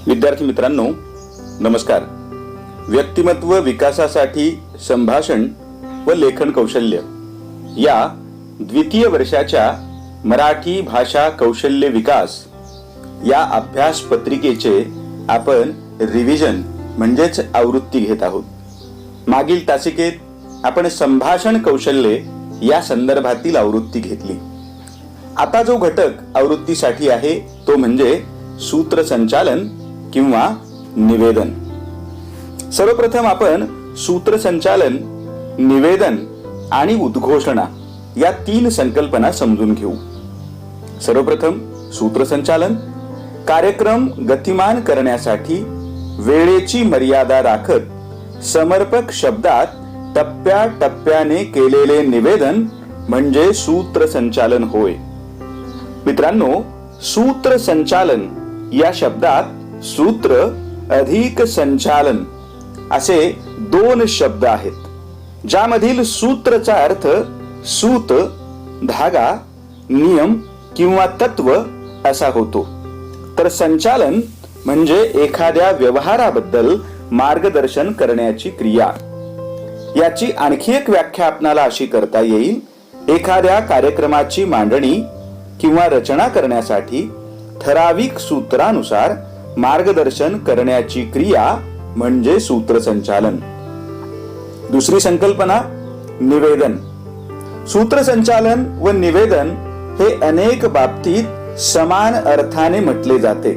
विद्यार्थी मित्रांनो, नमस्कार. व्यक्तिमत्व विकासासाठी संभाषण व लेखन कौशल्य या द्वितीय वर्षाच्या मराठी भाषा कौशल्य विकास या अभ्यास पत्रिकेचे आपण रिव्हिजन म्हणजेच आवृत्ती घेत आहोत. मागील तासिकेत आपण संभाषण कौशल्य या संदर्भातील आवृत्ती घेतली. आता जो घटक आवृत्तीसाठी आहे तो म्हणजे सूत्रसंचालन किंवा निवेदन. सर्वप्रथम आपण सूत्रसंचालन, निवेदन आणि उद्घोषणा या तीन संकल्पना समजून घेऊ. सर्वप्रथम सूत्रसंचालन. कार्यक्रम गतिमान करण्यासाठी वेळेची मर्यादा राखत समर्पक शब्दात टप्प्याटप्प्याने केलेले निवेदन म्हणजे सूत्रसंचालन होय. मित्रांनो, सूत्रसंचालन या शब्दात सूत्र अधिक संचालन असे दोन शब्द आहेत, ज्यामधील सूत्रचा अर्थ सूत, धागा, नियम किंवा तत्व असा होतो, तर संचालन म्हणजे एखाद्या व्यवहाराबद्दल मार्गदर्शन करण्याची क्रिया. याची आणखी एक व्याख्या आपणाला अशी करता येईल: एखाद्या कार्यक्रमाची मांडणी किंवा रचना करण्यासाठी ठराविक सूत्रानुसार मार्गदर्शन करण्याची क्रिया म्हणजे सूत्रसंचालन. दुसरी संकल्पना निवेदन. सूत्रसंचालन व निवेदन हे अनेक बाबतीत समान अर्थाने म्हटले जाते.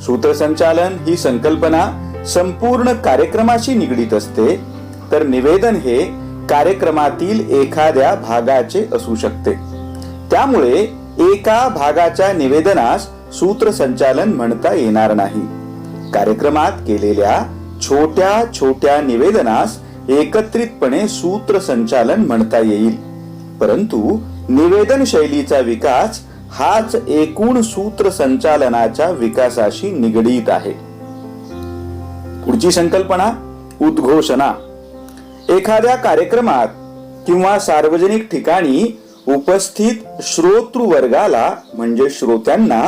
सूत्रसंचालन ही संकल्पना संपूर्ण कार्यक्रमाशी निगडीत असते, तर निवेदन हे कार्यक्रमातील एखाद्या भागाचे असू शकते. त्यामुळे एका भागाच्या निवेदनास सूत्रसंचालन म्हणता येणार नाही. कार्यक्रमात केलेल्या छोट्या छोट्या निवेदनास एकत्रितपणे सूत्रसंचालन म्हणता येईल, परंतु निवेदन शैलीचा विकास हाच एकूण सूत्रसंचालनाच्या विकासाशी निगडीत आहे. पुढची संकल्पना उद्घोषणा. एखाद्या कार्यक्रमात किंवा सार्वजनिक ठिकाणी उपस्थित श्रोतृवर्गाला म्हणजे श्रोत्यांना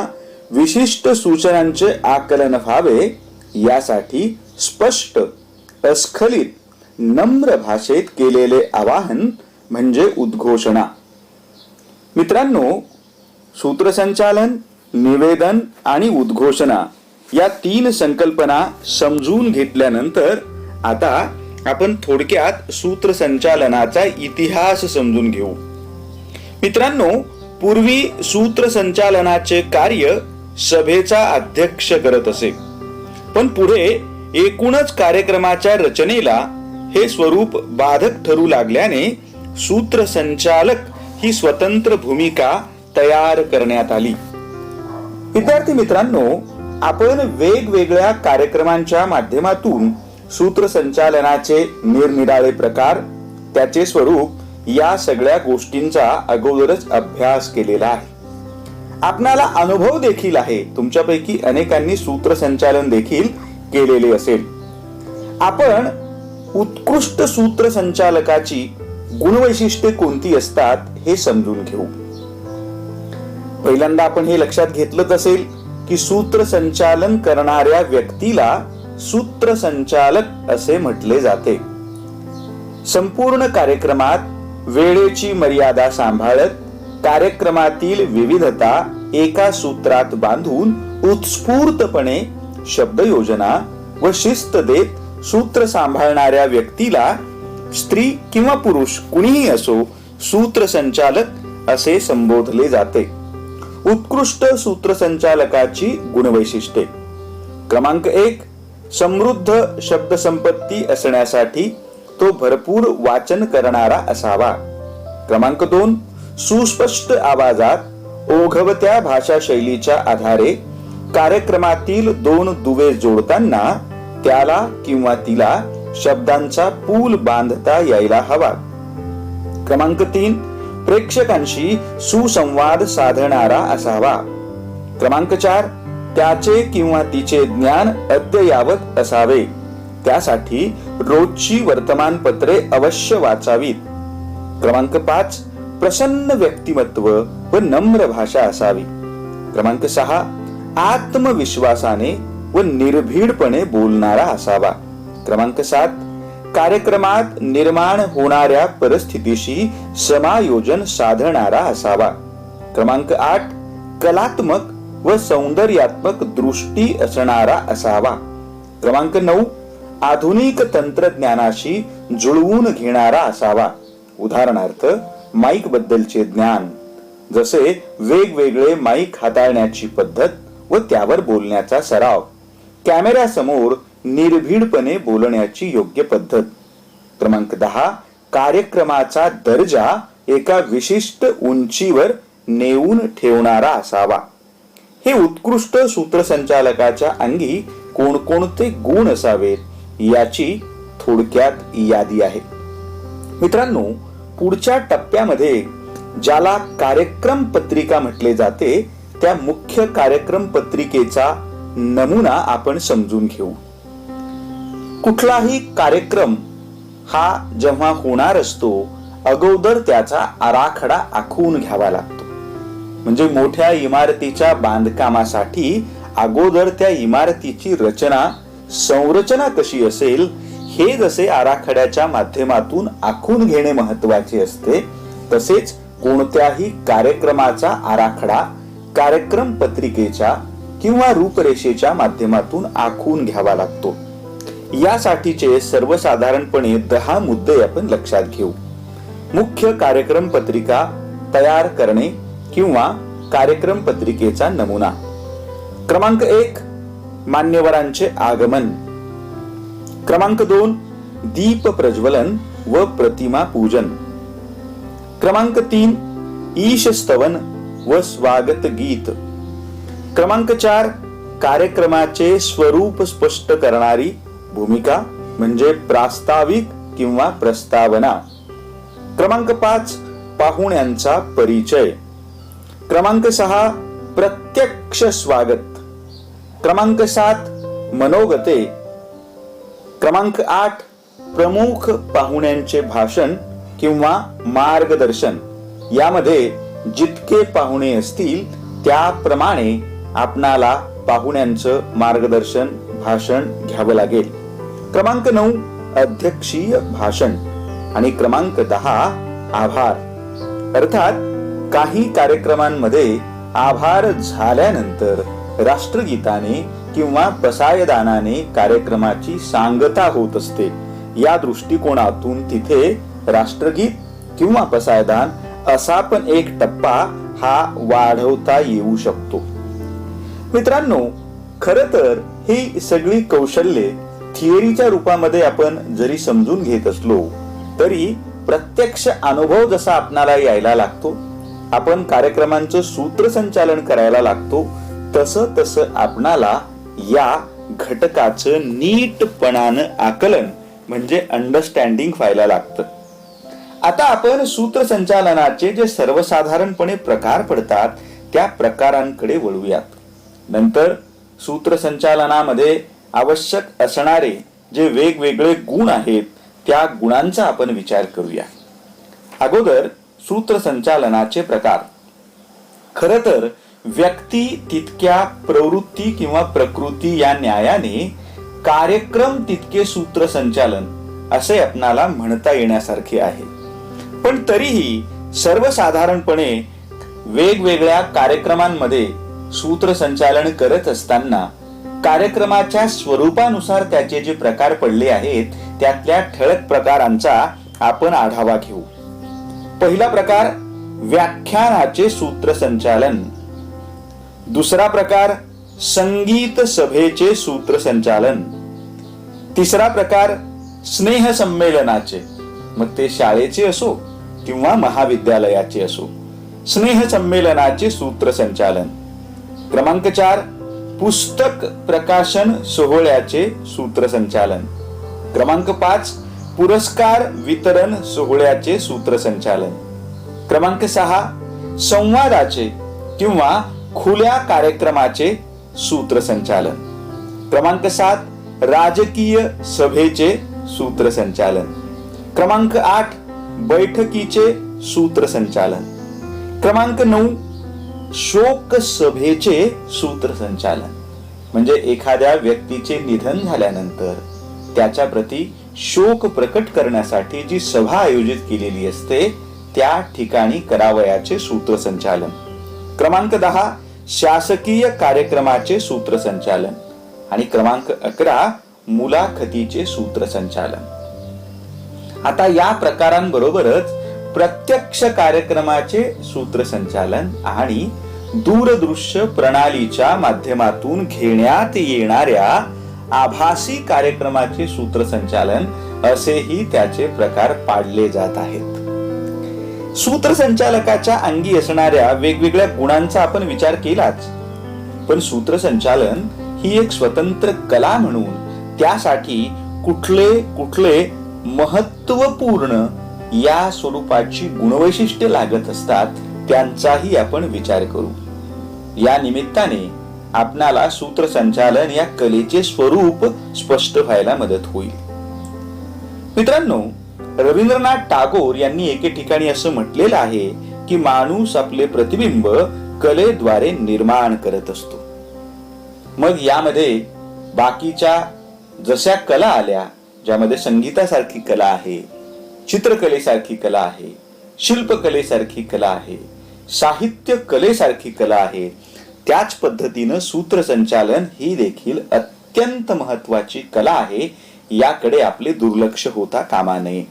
विशिष्ट सूचनांचे आकलन व्हावे यासाठी स्पष्ट, अस्खलित, नम्र भाषेत केलेले आवाहन म्हणजे उद्घोषणा. मित्रांनो, सूत्रसंचालन, निवेदन आणि उद्घोषणा या तीन संकल्पना समजून घेतल्यानंतर आता आपण थोडक्यात सूत्रसंचालनाचा इतिहास समजून घेऊ. मित्रांनो, पूर्वी सूत्रसंचालनाचे कार्य सभेचा अध्यक्ष करत असे, पण पुढे एकूणच कार्यक्रमाच्या रचनेला हे स्वरूप बाधक ठरू लागल्याने सूत्रसंचालक ही स्वतंत्र भूमिका तयार करण्यात आली. विद्यार्थी मित्रांनो, आपण वेगवेगळ्या कार्यक्रमांच्या माध्यमातून सूत्रसंचालनाचे निरनिराळे प्रकार, त्याचे स्वरूप या सगळ्या गोष्टींचा अगोदरच अभ्यास केलेला आहे. आपणाला अनुभव देखील आहे. तुमच्यापैकी अनेकांनी सूत्रसंचालन देखील केलेले असेल. आपण उत्कृष्ट सूत्रसंचालकाची गुणवैशिष्ट्ये कोणती असतात हे समजून घेऊ. पहिल्यांदा आपण हे लक्षात घेतलंच असेल की सूत्रसंचालन करणाऱ्या व्यक्तीला सूत्रसंचालक असे म्हटले जाते. संपूर्ण कार्यक्रमात वेळेची मर्यादा सांभाळत कार्यक्रमातील विविधता एका सूत्रात बांधून उत्स्फूर्तपणे शब्दयोजना व शिस्त देत सूत्र सांभाळणाऱ्या व्यक्तीला, स्त्री किंवा पुरुष कुणीही असो, सूत्रसंचालक असे संबोधले जाते. उत्कृष्ट सूत्रसंचालकाची गुणवैशिष्ट्ये. क्रमांक 1, समृद्ध शब्दसंपत्ती असण्यासाठी तो भरपूर वाचन करणारा असावा. क्रमांक 2, सुस्पष्ट आवाजात ओघवत्या भाषा शैलीच्या आधारे कार्यक्रमातील दोन दुवे जोडताना त्याला किंवा तिला शब्दांचा पूल बांधता यायला हवा. क्रमांक 3, प्रेक्षकांशी सुसंवाद साधणारा असावा. क्रमांक 4, त्याचे किंवा तिचे ज्ञान अद्ययावत असावे. त्यासाठी रोजची वर्तमानपत्रे अवश्य वाचावीत. क्रमांक 5, प्रसन्न व्यक्तिमत्व व नम्र भाषा असावी. क्रमांक 6, आत्मविश्वासाने व निर्भीडपणे बोलणारा असावा. क्रमांक 7, कार्यक्रमात निर्माण होणाऱ्या परिस्थितीशी समायोजन साधणारा असावा. क्रमांक 8, कलात्मक व सौंदर्यात्मक दृष्टी असणारा असावा. क्रमांक 9, आधुनिक तंत्रज्ञानाशी जुळवून घेणारा असावा. उदाहरणार्थ माईक बद्दलचे ज्ञान, जसे वेगवेगळे माईक हाताळण्याची पद्धत व त्यावर बोलण्याचा सराव, कॅमेऱ्यासमोर निर्भीडपणे बोलण्याची योग्य पद्धत. क्रमांक 10, कार्यक्रमाचा दर्जा एका विशिष्ट उंचीवर नेऊन ठेवणारा असावा. हे उत्कृष्ट सूत्रसंचालकाच्या अंगी कोणकोणते गुण असावेत याची थोडक्यात यादी आहे. मित्रांनो, पुढच्या टप्प्यामध्ये ज्याला कार्यक्रम पत्रिका म्हटले जाते त्या मुख्य कार्यक्रम पत्रिकेचा नमुना आपण समजून घेऊ. कुठलाही कार्यक्रम हा जेव्हा होणार असतो अगोदर त्याचा आराखडा आखून घ्यावा लागतो. म्हणजे मोठ्या इमारतीच्या बांधकामासाठी अगोदर त्या इमारतीची रचना संरचना कशी असेल हे जसे आराखड्याच्या माध्यमातून आखून घेणे महत्वाचे असते, तसेच कोणत्याही कार्यक्रमाचा आराखडा कार्यक्रम पत्रिकेच्या किंवा रूपरेषेच्या माध्यमातून आखून घ्यावा लागतो. यासाठीचे सर्वसाधारणपणे 10 मुद्दे आपण लक्षात घेऊ. मुख्य कार्यक्रम पत्रिका तयार करणे किंवा कार्यक्रम पत्रिकेचा नमुना. क्रमांक 1, मान्यवरांचे आगमन. क्रमांक 2, दीप प्रज्वलन व प्रतिमा पूजन. क्रमांक 3, ईश स्तवन व स्वागत गीत. क्रमांक 4, कार्यक्रमाचे स्वरूप स्पष्ट करणारी भूमिका म्हणजे प्रास्ताविक किंवा प्रस्तावना. क्रमांक 5, पाहुण्यांचा परिचय. क्रमांक 6, प्रत्यक्ष स्वागत. क्रमांक 7, मनोगते. क्रमांक 8, प्रमुख पाहुण्यांचे भाषण किंवा मार्गदर्शन. यामध्ये जितके पाहुणे असतील त्याप्रमाणे आपणाला पाहुण्यांचं मार्गदर्शन भाषण घ्यावं लागेल. क्रमांक 9, अध्यक्षीय भाषण. आणि क्रमांक 10, आभार. अर्थात काही कार्यक्रमांमध्ये आभार झाल्यानंतर राष्ट्रगीताने किंवा पसायदानाने कार्यक्रमाची सांगता होत असते. या दृष्टिकोनातून तिथे राष्ट्रगीत किंवा पसायदान असा पण एक टप्पा हा वाढवता येऊ शकतो. मित्रांनो, खरं तर ही सगळी कौशल्ये थिअरीच्या रूपामध्ये आपण जरी समजून घेत असलो तरी प्रत्यक्ष अनुभव जसा आपणाला यायला लागतो, आपण कार्यक्रमांचं सूत्रसंचालन करायला लागतो, तसं तसं आपणाला या घटकाचं नीटपणानं आकलन म्हणजे अंडरस्टँडिंग व्हायला लागतं. आता आपण सूत्रसंचालनाचे जे सर्वसाधारणपणे प्रकार पडतात त्या प्रकारांकडे वळूयात. नंतर सूत्रसंचालनामध्ये आवश्यक असणारे जे वेगवेगळे गुण आहेत त्या गुणांचा आपण विचार करूया. अगोदर सूत्रसंचालनाचे प्रकार. खरं तर व्यक्ती तितक्या प्रवृत्ती किंवा प्रकृती या न्यायाने कार्यक्रम तितके सूत्रसंचालन असे आपणाला म्हणता येण्यासारखे आहे. पण तरीही सर्वसाधारणपणे वेगवेगळ्या कार्यक्रमांमध्ये सूत्रसंचालन करत असताना कार्यक्रमाच्या स्वरूपानुसार त्याचे जे प्रकार पडले आहेत त्यातल्या ठळक प्रकारांचा आपण आढावा घेऊ. पहिला प्रकार, व्याख्यानाचे सूत्रसंचालन. दुसरा प्रकार, संगीत सभेचे सूत्रसंचालन. तिसरा प्रकार, स्नेह संमेलनाचे, मग ते शाळेचे असो किंवा महाविद्यालयाचे असो, स्नेह संमेलनाचे सूत्रसंचालन. क्रमांक 4, पुस्तक प्रकाशन सोहळ्याचे सूत्रसंचालन. क्रमांक 5, पुरस्कार वितरण सोहळ्याचे सूत्रसंचालन. क्रमांक 6, संवादाचे किंवा खुल्या कार्यक्रमाचे सूत्रसंचालन. क्रमांक 7, राजकीय सभेचे सूत्रसंचालन. क्रमांक 8, बैठकीचे सूत्रसंचालन. क्रमांक 9, शोक सभेचे सूत्रसंचालन. म्हणजे एखाद्या व्यक्तीचे निधन झाल्यानंतर त्याच्या प्रती शोक प्रकट करण्यासाठी जी सभा आयोजित केलेली असते त्या ठिकाणी करावयाचे सूत्रसंचालन. क्रमांक 10 शासकीय कार्यक्रमाचे सूत्रसंचालन आणि क्रमांक 11 मुलाखतीचे सूत्रसंचालन. आता या प्रकारांबरोबरच प्रत्यक्ष कार्यक्रमाचे सूत्रसंचालन आणि दूरदृश्य प्रणालीच्या माध्यमातून घेण्यात येणाऱ्या आभासी कार्यक्रमाचे सूत्रसंचालन असेही त्याचे प्रकार पाडले जात आहेत. सूत्रसंचालकाच्या अंगी असणाऱ्या वेगवेगळ्या गुणांचा आपण विचार केलाच, पण सूत्रसंचालन ही एक स्वतंत्र कला म्हणून त्यासाठी कुठले कुठले महत्वपूर्ण या स्वरूपाची गुणवैशिष्ट्ये लागत असतात त्यांचाही आपण विचार करू. या निमित्ताने आपणाला सूत्रसंचालन या कलेचे स्वरूप स्पष्ट व्हायला मदत होईल. मित्रांनो, रवींद्रनाथ टागोर यांनी एके ठिकाणी असं म्हटलेलं आहे की माणूस आपले प्रतिबिंब कलेद्वारे निर्माण करत असतो. मग यामध्ये बाकीच्या जशा कला आल्या, ज्यामध्ये संगीतासारखी कला आहे, चित्रकलेसारखी कला आहे, शिल्पकलेसारखी कला आहे, साहित्य कलेसारखी कला आहे, त्याच पद्धतीनं सूत्रसंचालन ही देखील अत्यंत महत्वाची कला आहे. याकडे आपले दुर्लक्ष होता कामा नये.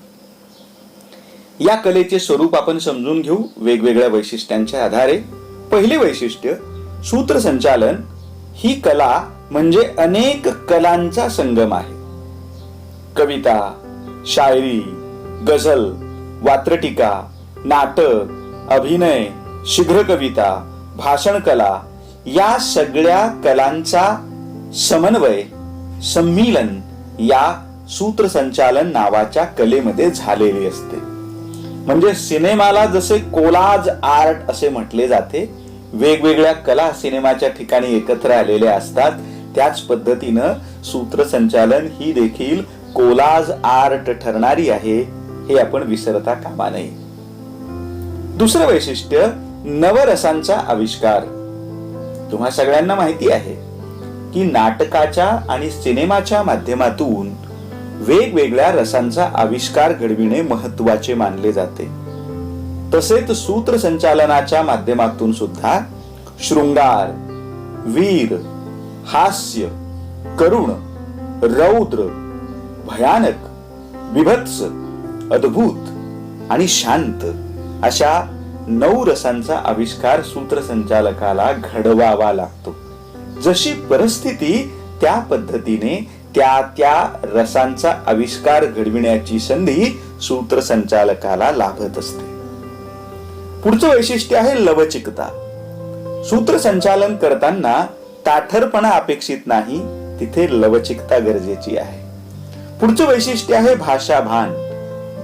या कलेचे स्वरूप आपण समजून घेऊ वेगवेगळ्या वैशिष्ट्यांच्या आधारे. पहिले वैशिष्ट्य, सूत्रसंचालन ही कला म्हणजे अनेक कलांचा संगम आहे. कविता, शायरी, गझल, वात्रटिका, नाटक, अभिनय, शीघ्र कविता, भाषण कला या सगळ्या कलांचा समन्वय, सम्मिलन या सूत्रसंचालन नावाच्या कलेमध्ये झालेले असते. म्हणजे सिनेमाला जसे कोलाज आर्ट असे म्हटले जाते, वेगवेगळ्या कला सिनेमाच्या ठिकाणी एकत्र आलेल्या असतात, त्याच पद्धतीनं सूत्रसंचालन ही देखील कोलाज आर्ट ठरणारी आहे, हे आपण विसरता कामा नये. दुसरं वैशिष्ट्य, नवरसांचा आविष्कार. तुम्हा सगळ्यांना माहिती आहे की नाटकाच्या आणि सिनेमाच्या माध्यमातून वेगवेगळ्या रसांचा आविष्कार घडविणे महत्वाचे मानले जाते. तसेच सूत्रसंचालनाच्या माध्यमातून सुद्धा शृंगार, वीर, हास्य, करुण, रौद्र, भयानक, विभत्स, अद्भुत आणि शांत अशा 9 रसांचा आविष्कार सूत्रसंचालकाला घडवावा लागतो. जशी परिस्थिती त्या पद्धतीने त्या रसांचा आविष्कार घडविण्याची संधी सूत्रसंचालकाला लाभत असते. पुढचं वैशिष्ट्य आहे लवचिकता. सूत्रसंचालन करताना ताठरपणा अपेक्षित नाही, तिथे लवचिकता गरजेची आहे. पुढचं वैशिष्ट्य आहे भाषाभान.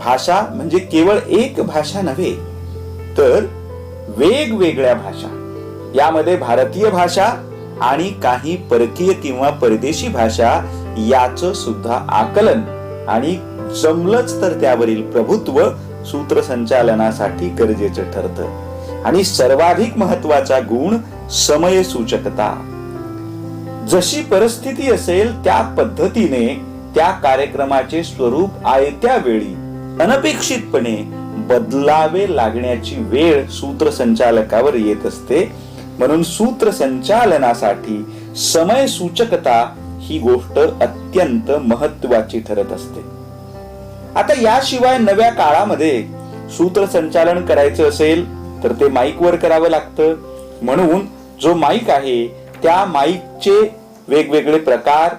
भाषा म्हणजे केवळ एक भाषा नव्हे, तर वेगवेगळ्या भाषा, यामध्ये भारतीय भाषा आणि काही परकीय किंवा परदेशी भाषा याचं सुद्धा आकलन आणि जमलंच तर त्यावरील प्रभुत्व सूत्रसंचालनासाठी गरजेचं ठरतं. आणि सर्वाधिक महत्वाचा गुण समय सूचकता. जशी परिस्थिती असेल त्या पद्धतीने त्या कार्यक्रमाचे स्वरूप आयत्या वेळी अनपेक्षितपणे बदलावे लागण्याची वेळ सूत्रसंचालकावर येत असते. म्हणून सूत्रसंचालनासाठी समय सूचकता ही गोष्ट अत्यंत महत्वाची ठरत असते. आता याशिवाय नव्या काळामध्ये सूत्रसंचालन करायचं असेल तर ते माईकवर करावं लागतं. म्हणून जो माईक आहे त्या माईकचे वेगवेगळे प्रकार,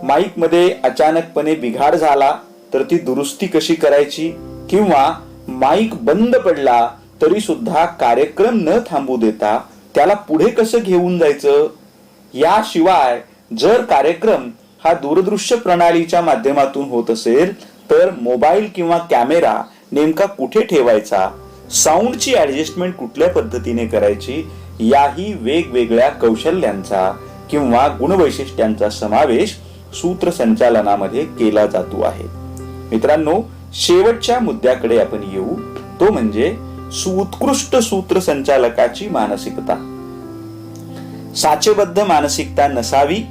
माईक मध्ये अचानकपणे बिघाड झाला तर ती दुरुस्ती कशी करायची, किंवा माईक बंद पडला तरी सुद्धा कार्यक्रम न थांबू देता त्याला पुढे कसं घेऊन जायचं. याशिवाय जर कार्यक्रम हा दूरदृश्य प्रणालीच्या माध्यमातून होत असेल तर मोबाईल किंवा कॅमेरा नेमका कुठे ठेवायचा, साऊंडची ऍडजस्टमेंट कुठल्या पद्धतीने करायची, याही वेगवेगळ्या कौशल्यांचा किंवा गुणवैशिष्ट्यांचा समावेश सूत्रसंचालनामध्ये केला जातो आहे. मित्रांनो, शेवटच्या मुद्द्याकडे आपण येऊ, तो म्हणजे उत्कृष्ट सूत्रसंचालकाची मानसिकता. साचेबद्ध मानसिकता नसावी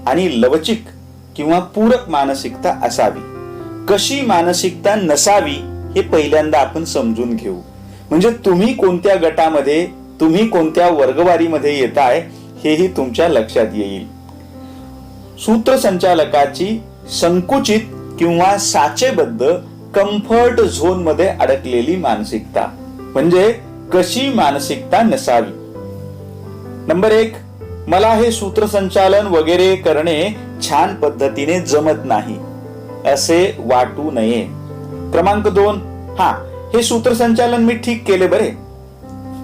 आणि लवचिक किंवा पूरक मानसिकता असावी. कशी मानसिकता नसावी हे पहिल्यांदा आपण समजून घेऊ. म्हणजे तुम्ही कोणत्या गटामध्ये, तुम्ही कोणत्या वर्गवारीमध्ये येताय हेही तुमच्या लक्षात येईल. सूत्रसंचालकाची संकुचित किंवा साचेबद्ध कम्फर्ट झोन मध्ये अडकलेली मानसिकता म्हणजे कशी मानसिकता नसावी. नंबर 1, मला हे सूत्रसंचालन वगैरे करणे छान पद्धतीने जमत नाही असे वाटू नये. क्रमांक 2, हे सूत्रसंचालन मी ठीक केले बरे.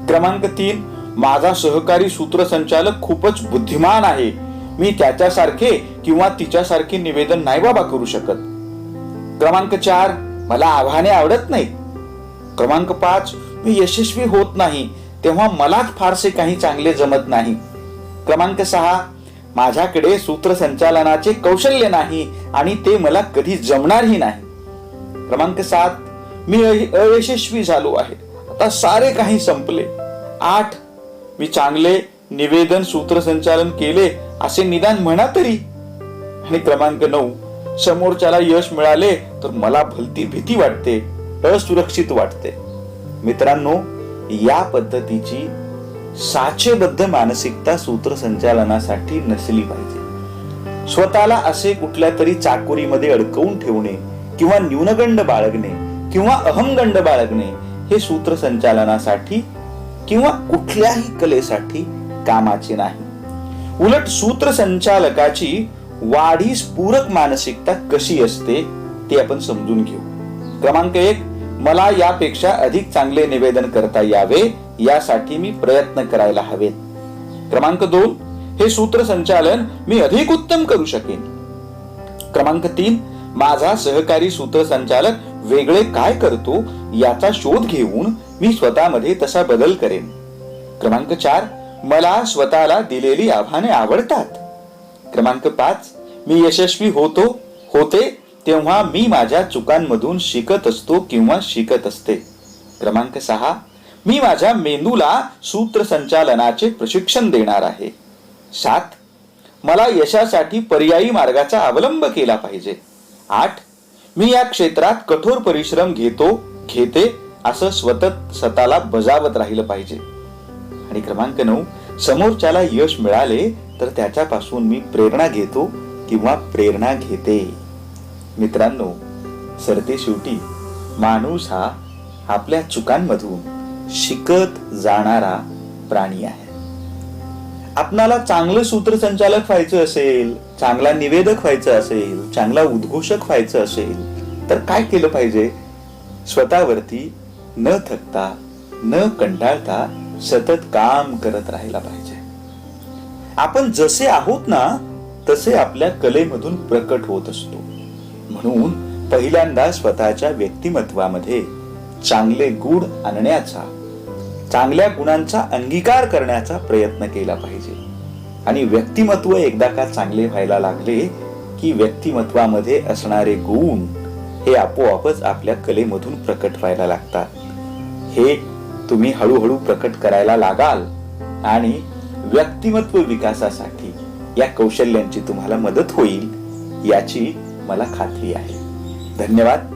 क्रमांक 3, माझा सहकारी सूत्रसंचालक खूपच बुद्धिमान आहे, मी त्याच्यासारखे किंवा तिच्यासारखे निवेदन नाही बाबा करू शकत. क्रमांक 4, मला आव्हाने आवडत नाहीत. क्रमांक 5, मी यशस्वी होत नाही तेव्हा मलाच फारसे काही चांगले जमत नाही. क्रमांक 6, माझ्याकडे सूत्रसंचालनाचे कौशल्य नाही आणि ते मला कधी जमणारही नाही. क्रमांक 7, मी अयशस्वी झालो आहे, आता सारे काही संपले. 8, मी चांगले निवेदन सूत्रसंचालन केले असे निदान म्हणा तरी. आणि क्रमांक 9, समोरच्याला यश मिळाले तर मला भलती भीती वाटते, असुरक्षित वाटते. मित्रांनो, या पद्धतीची साचेबद्ध मानसिकता सूत्रसंचालनासाठी नसली पाहिजे. स्वतःला असे कुठल्या तरी चाकोरीमध्ये अडकवून ठेवणे किंवा न्यूनगंड बाळगणे किंवा अहमगंड बाळगणे हे सूत्रसंचालनासाठी किंवा कुठल्याही कलेसाठी कामाचे नाही. उलट सूत्रसंचालकाची वाढीस पूरक मानसिकता कशी असते ते आपण समजून घेऊ. क्रमांक 1, मला यापेक्षा अधिक चांगले निवेदन करता यावे यासाठी मी प्रयत्न करायला हवेत. क्रमांक 2, हे सूत्रसंचालन मी अधिक उत्तम करू शकेन. क्रमांक 3, माझा सहकारी सूत्रसंचालक वेगळे काय करतो याचा शोध घेऊन मी स्वतःमध्ये तसा बदल करेन. क्रमांक 4, मला स्वतःला दिलेली आव्हाने आवडतात. क्रमांक 5, मी यशस्वी होते तेव्हा मी माझ्या चुकांमधून शिकत असतो किंवा शिकत असते. क्रमांक 6, मी माझ्या मेंदूला सूत्रसंचालनाचे प्रशिक्षण देणार आहे. 7, मला यशासाठी पर्यायी मार्गाचा अवलंब केला पाहिजे. 8, मी या क्षेत्रात कठोर परिश्रम घेते असं स्वतःला बजावत राहिलं पाहिजे. आणि क्रमांक 9, समोरच्याला यश मिळाले तर त्याच्यापासून मी प्रेरणा घेतो किंवा प्रेरणा घेते. मित्रांनो, सरतेशेवटी माणूस हा आपल्या चुकांमधून शिकत जाणारा प्राणी आहे. आपणाला चांगलं सूत्रसंचालक व्हायचं असेल, चांगला निवेदक व्हायचं असेल, चांगला उद्घोषक व्हायचं असेल तर काय केलं पाहिजे? स्वतःवरती न थकता, न कंटाळता सतत काम करत राहायला पाहिजे. आपण जसे आहोत ना तसे आपल्या कलेमधून प्रकट होत असतो. म्हणून पहिल्यांदा स्वतःच्या व्यक्तिमत्वामध्ये चांगले गुण आणण्याचा, चांगल्या गुणांचा अंगीकार करण्याचा प्रयत्न केला पाहिजे. आणि व्यक्तिमत्व एकदा का चांगले व्हायला लागले की व्यक्तिमत्वामध्ये असणारे गुण हे आपोआपच आपल्या कलेमधून प्रकट व्हायला लागतात. हे तुम्ही हळूहळू प्रकट करायला लागाल आणि व्यक्तिमत्व विकासासाठी या कौशल्यांची तुम्हाला मदत होईल याची मला खात्री आहे. धन्यवाद.